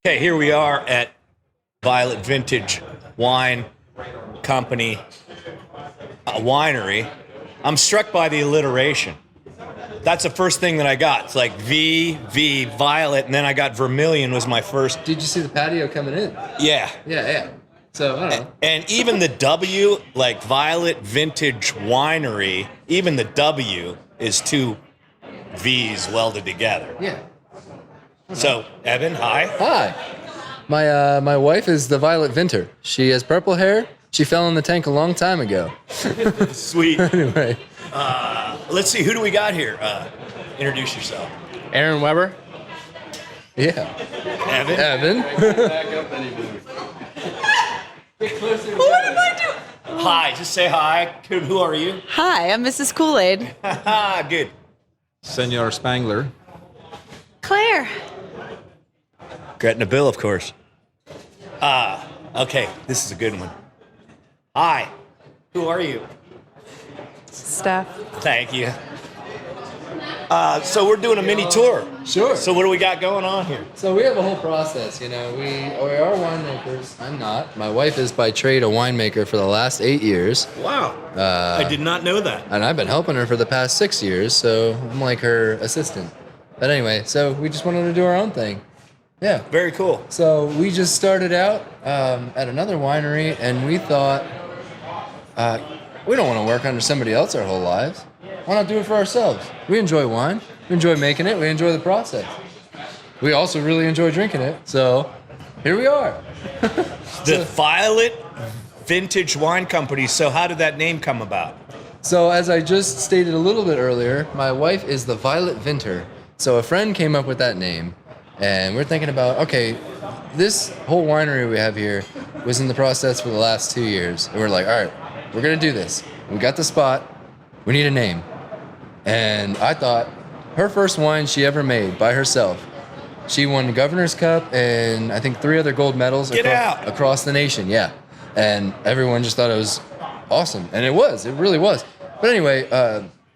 Okay, here we are at Violet Vintage Wine Company, winery. I'm struck by the alliteration. That's the first thing that I got. It's like V, Violet, and then I got Vermilion was my first. Did you see the patio coming in? Yeah. Yeah. So, I don't know. And even the W, like Violet Vintage Winery, even the W is two V's welded together. Yeah. So, Evan, hi. Hi. My wife is the Violet Vinter. She has purple hair. She fell in the tank a long time ago. Sweet. Anyway. Let's see, who do we got here? Introduce yourself. Aaron Weber. Yeah. Evan. Back up anymore. What am I doing? Hi, just say hi. Who are you? Hi, I'm Mrs. Kool-Aid. Good. Senor Spangler. Claire. Gretna Bill, of course. Okay, this is a good one. Hi, who are you? Steph. Thank you. So we're doing a mini tour. Sure. So what do we got going on here? So we have a whole process, you know. We are winemakers. I'm not. My wife is by trade a winemaker for the last 8 years. Wow. I did not know that. And I've been helping her for the past 6 years, so I'm like her assistant. But anyway, so we just wanted to do our own thing. Yeah. Very cool. So we just started out at another winery, and we thought, we don't want to work under somebody else our whole lives. Why not do it for ourselves? We enjoy wine. We enjoy making it. We enjoy the process. We also really enjoy drinking it. So here we are. The Violet Vintage Wine Company. So how did that name come about? So as I just stated a little bit earlier, my wife is the Violet Vinter. So a friend came up with that name, and we're thinking about, okay, this whole winery we have here was in the process for the last 2 years. And we're like, all right, we're going to do this. We got the spot. We need a name. And I thought her first wine she ever made by herself. She won the Governor's Cup and I think 3 other gold medals across the nation. Yeah. And everyone just thought it was awesome. And it was. It really was. But anyway,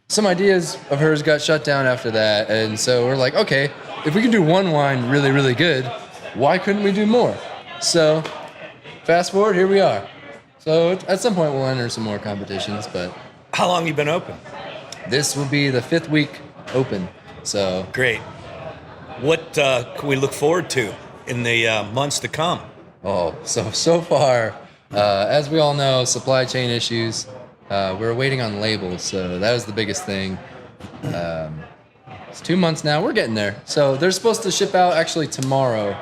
some ideas of hers got shut down after that. And so we're like, okay, if we can do one wine really, really good, why couldn't we do more? So fast forward, here we are. So at some point we'll enter some more competitions, but How long you been open? this will be the 5th week open. So Great. What can we look forward to in the months to come? so far, as we all know, supply chain issues. We're waiting on labels, so that was the biggest thing. It's 2 months now. We're getting there. So they're supposed to ship out actually tomorrow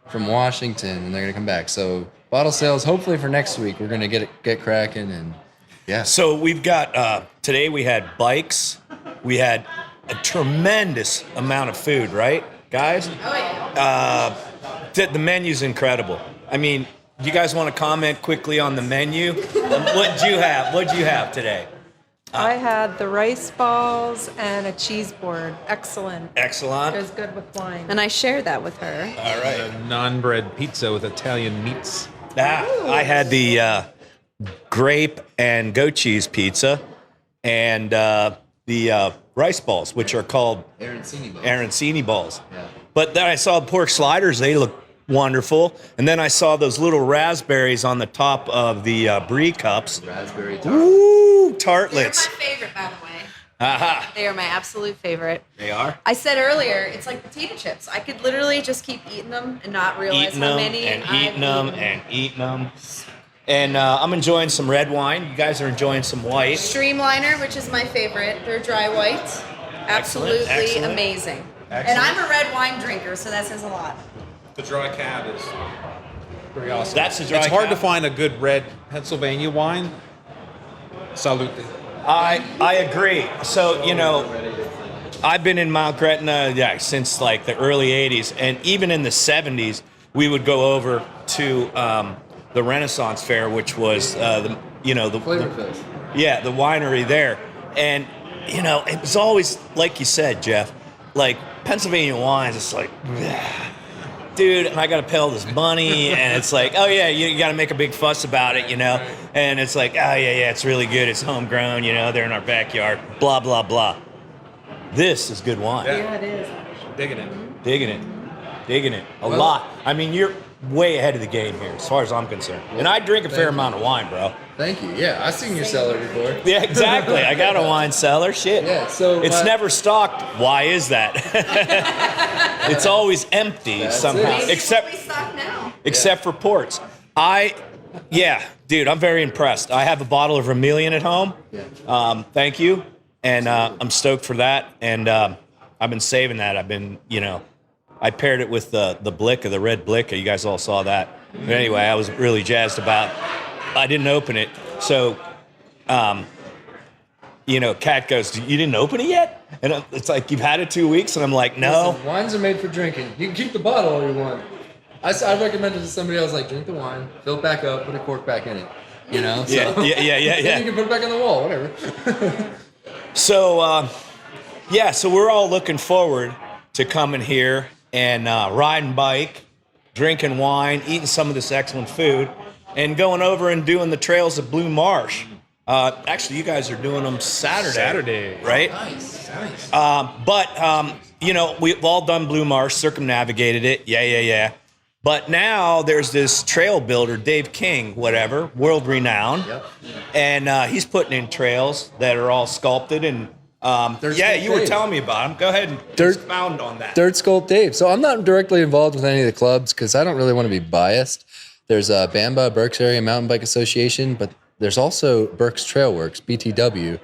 from Washington, and they're gonna come back. So bottle sales, hopefully for next week, we're gonna get cracking, and yeah. So we've got, today we had bikes. We had a tremendous amount of food, right, guys? Oh, yeah. The menu's incredible. I mean, do you guys want to comment quickly on the menu? What'd you have today? I had the rice balls and a cheese board. Excellent. It Excellent. was good with wine. And I shared that with her. All right. A non-bread pizza with Italian meats. I had the grape and goat cheese pizza and the rice balls, which are called arancini balls. Yeah. But then I saw pork sliders. They look wonderful. And then I saw those little raspberries on the top of the brie cups. Raspberry tart. Ooh, They're tartlets. my favorite, by the way. Aha. They are my absolute favorite. They are. I said earlier, it's like potato chips. I could literally just keep eating them and not realize Eating how them many and I've eating them eaten. and eating them. And I'm enjoying some red wine. You guys are enjoying some white. Streamliner, which is my favorite. They're dry white. Absolutely excellent. amazing. And Excellent. I'm a red wine drinker, so that says a lot. The dry cab is pretty awesome. That's the dry It's hard cab? to find a good red Pennsylvania wine. Salute. I agree. So, you know, I've been in Mount Gretna since like the early 80s. And even in the 70s, we would go over to the Renaissance Fair, which was, the Flavorfest. the winery there. And, you know, it was always, like you said, Jeff, like Pennsylvania wines, it's like, dude, and I got to pay all this money, and it's like, oh yeah, you got to make a big fuss about it, you know, and it's like, oh yeah, it's really good, it's homegrown, you know, they're in our backyard, blah, blah, blah. This is good wine. Yeah, it is. Digging it. Digging it. Digging it a Well- lot. I mean, you're way ahead of the game here, as far as I'm concerned. And I drink a fair amount of wine, bro. Thank you. Yeah, I've seen your cellar before. Yeah, exactly. I got a wine cellar. Shit. Yeah, so it's my- never stocked. Why is that? It's always empty That's somehow, it. except for ports. Dude, I'm very impressed. I have a bottle of Vermilion at home. Thank you, and I'm stoked for that. And I've been saving that. I've been, I paired it with the Blick, the red Blick. You guys all saw that. But anyway, I was really jazzed about. I didn't open it, so Kat goes, "You didn't open it yet?" And it's like, "You've had it 2 weeks," and I'm like, "No." Listen, wines are made for drinking. You can keep the bottle all you want. I recommended to somebody else, like, drink the wine, fill it back up, put a cork back in it. So, Yeah. Then you can put it back on the wall, whatever. So, so we're all looking forward to coming here and riding bike, drinking wine, eating some of this excellent food, and going over and doing the trails of Blue Marsh. Actually, you guys are doing them Saturday. Right? Nice. We've all done Blue Marsh, circumnavigated it. Yeah. But now there's this trail builder, Dave King, whatever, world renowned. Yep. And he's putting in trails that are all sculpted. And you were telling me about them. Go ahead and expound on that. Dirt Sculpt Dave. So I'm not directly involved with any of the clubs because I don't really want to be biased. There's Bamba, Berks Area Mountain Bike Association, but there's also Berks Trail Works, BTW.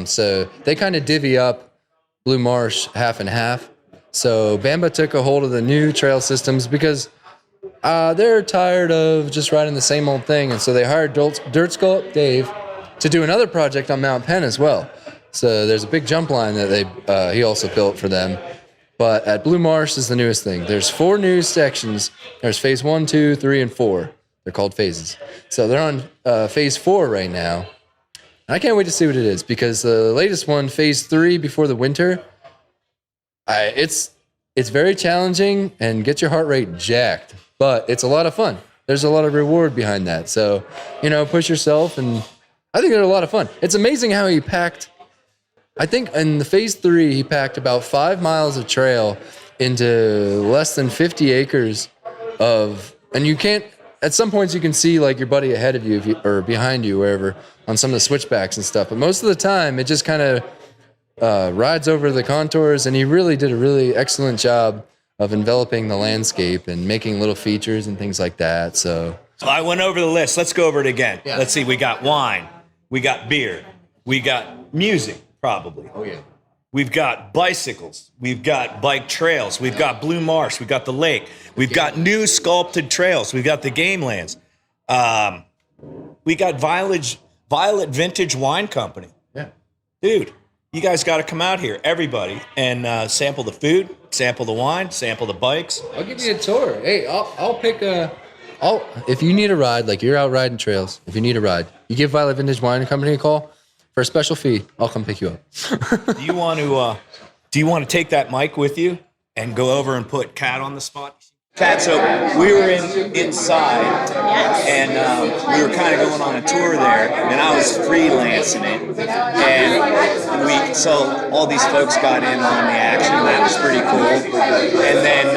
So they kind of divvy up Blue Marsh half and half. So Bamba took a hold of the new trail systems because they're tired of just riding the same old thing. And so they hired Dirt Sculpt Dave to do another project on Mount Penn as well. So there's a big jump line that he also built for them. But at Blue Marsh is the newest thing. There's 4 new sections. There's phase 1, 2, 3, and 4. They're called phases. So they're on phase 4 right now. And I can't wait to see what it is because the latest one, phase 3 before the winter, it's very challenging and gets your heart rate jacked, but it's a lot of fun. There's a lot of reward behind that. So, push yourself, and I think they're a lot of fun. It's amazing how he packed, I think in the phase 3, he packed about 5 miles of trail into less than 50 acres and you can't, at some points you can see like your buddy ahead of you, or behind you, wherever, on some of the switchbacks and stuff. But most of the time it just kind of rides over the contours, and he really did a really excellent job of enveloping the landscape and making little features and things like that. So I went over the list. Let's go over it again. Yeah. Let's see. We got wine. We got beer. We got music, probably. oh yeah, We've got bicycles. We've got bike trails. We've got Blue Marsh. We've got the lake. We've got new sculpted trails. We've got the game lands. We got Violet Vintage Wine Company. yeah. Dude, you guys got to come out here, everybody, and sample the food, sample the wine, sample the bikes. I'll give you a tour. Hey, I'll pick if you need a ride, like you're out riding trails, if you need a ride, you give Violet Vintage Wine Company a call. For a special fee, I'll come pick you up. Do you want to take that mic with you and go over and put Kat on the spot? Kat, so we were inside, and we were kind of going on a tour there, and I was freelancing it, and so all these folks got in on the action. That was pretty cool. And then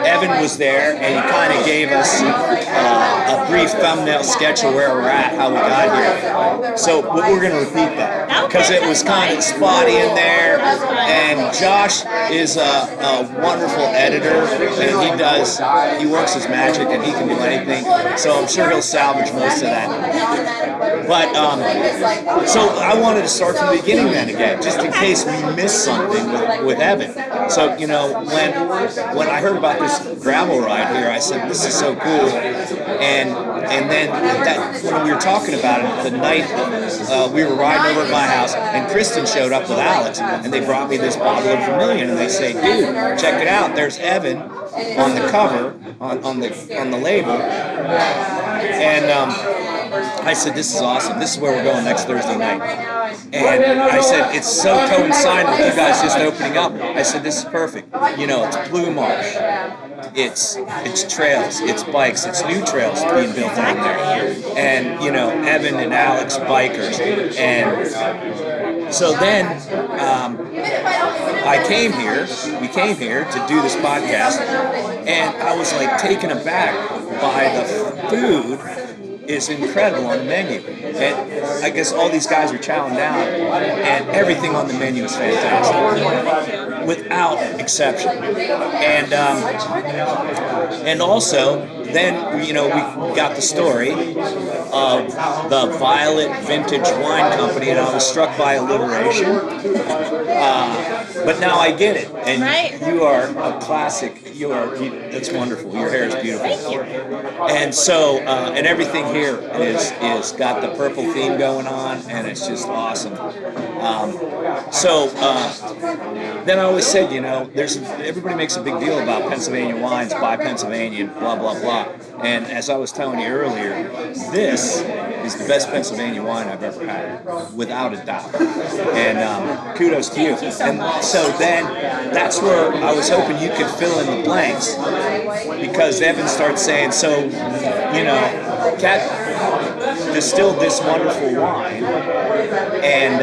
Evan was there, and he kind of gave us a brief thumbnail sketch of where we're at, how we got here. So we're going to repeat that because it was kind of spotty in there, and Josh is a wonderful editor. And he works his magic, and he can do anything. So I'm sure he'll salvage most of that. But so I wanted to start from the beginning then again, just in case we missed something with Evan. So when I heard about this gravel ride here, I said, this is so cool. And then when we were talking about it, the night we were riding over at my house, and Kristen showed up with Alex, and they brought me this bottle of Vermilion, and they say, dude, check it out. There's Evan on the cover, on the label. And I said, this is awesome. This is where we're going next Thursday night. And I said, it's so coinciding with you guys just opening up. I said, this is perfect. It's Blue Marsh. It's trails, it's bikes, it's new trails being built out there. And, Evan and Alex, bikers. And so then we came here to do this podcast, and I was like taken aback by the food is incredible on the menu. And I guess all these guys are chowing down, and everything on the menu is fantastic, without exception. And also, then we got the story of the Violet Vintage Wine Company, and I was struck by alliteration. But now I get it, and you are a classic. That's wonderful. Your hair is beautiful. Thank you. And so, and everything here is got the purple theme going on, and it's just awesome. Then I always said, everybody makes a big deal about Pennsylvania wines, by Pennsylvania, and blah blah blah. And as I was telling you earlier, this is the best Pennsylvania wine I've ever had, without a doubt. And kudos to you. And so then that's where I was hoping you could fill in the blanks, because Evan starts saying, Kat distilled this wonderful wine, and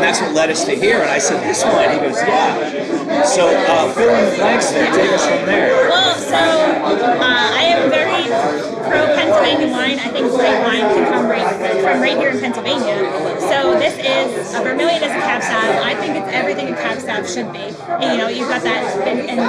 that's what led us to here. And I said, this wine? He goes, yeah. So fill in the blanks there. Take us from there. Well, I am very pro Pennsylvania wine. I think great wine can come from right here in Pennsylvania. So this is a Vermilion is a cab sav. I think it's everything a cab sav should be. And, you've got that, and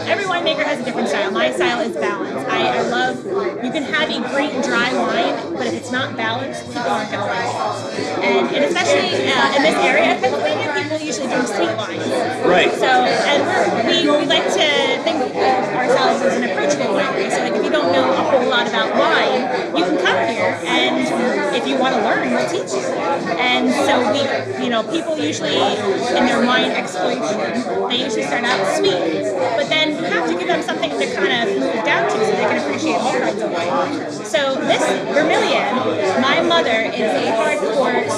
every winemaker has a different style. My style is balanced. I love, you can have a great dry wine, but if it's not balanced, people aren't going to like it. And especially in this area of Pennsylvania, people usually drink sweet wines. Right. So, and we like to think of ourselves as an approachable winery. So, like, if you don't know a whole lot about wine, you can come here, and if you want to learn, we'll teach you. And so people usually, in their wine exploration, they usually start out sweet, but then you have to give them something to kind of move down to so they can appreciate all kinds of wine. So this Vermilion, my mother is a hardcore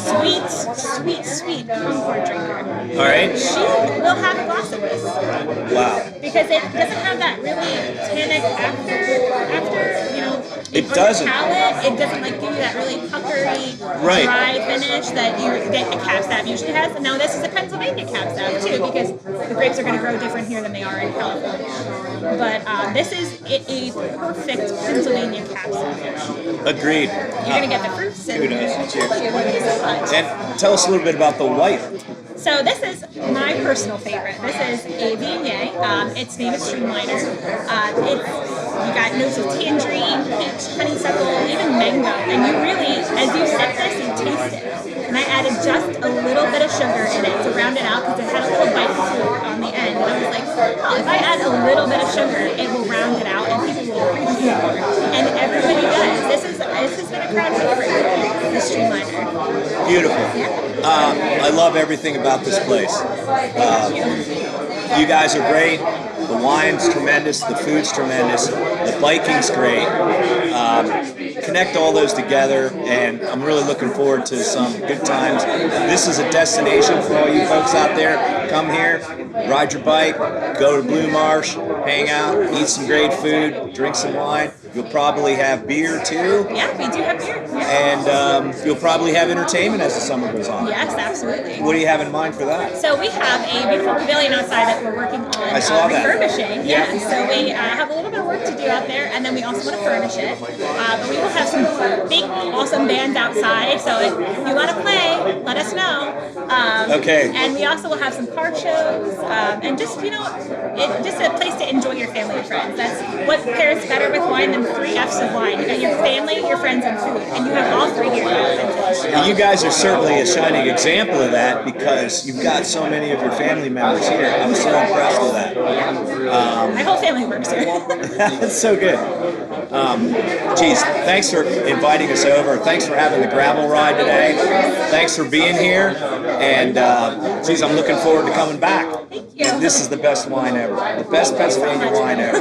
sweet Concord drinker. All right. She will have a glass of this. Wow. Because it doesn't have that really tannic after It doesn't. Palate. It doesn't give you that really puckery, dry finish that a cab sav usually has. And now this is a Pennsylvania cab sav too, because the grapes are going to grow different here than they are in California. But this is a perfect Pennsylvania cab sav. Agreed. You're going to get the fruits. Kudos. Cheers. Thank you so much. And tell us a little bit about the white. So this is my personal favorite. This is a Viognier. Its name is Streamliner. You got notes of tangerine, peach, honeysuckle, even mango. And you really, as you sip this, you taste it. And I added just a little bit of sugar in it to round it out, because it had a little bite to it on the end. And I was like, oh, if I add a little bit of sugar, it will round it out, and people will appreciate it more. And everybody does. This has been a crowd favorite, the Streamliner. Beautiful. I love everything about this place. You guys are great. The wine's tremendous. The food's tremendous. The biking's great. Connect all those together, and I'm really looking forward to some good times. This is a destination for all you folks out there. Come here, ride your bike, go to Blue Marsh, hang out, eat some great food, drink some wine. You'll probably have beer too. Yeah, we do have beer. And you'll probably have entertainment as the summer goes on. Yes, absolutely. What do you have in mind for that? So we have a beautiful pavilion outside that we're working on refurbishing. Yeah. So we have a little bit of work to do out there, and then we also want to furnish it. But we will have some big, awesome bands outside. So if you want to play, let us know. Okay. And we also will have some car shows, and just just a place to enjoy your family and friends. That's what pairs better with wine than 3 F's of wine. You got your family, your friends, and food, and you have all 3 here. You guys are certainly a shining example of that, because you've got so many of your family members here. I'm so impressed with that. My whole family works here. That's so good. Geez, thanks for inviting us over. Thanks for having the gravel ride today. Thanks for being here. And geez, I'm looking forward to coming back. Thank you. This is the best wine ever. The best Pennsylvania wine ever.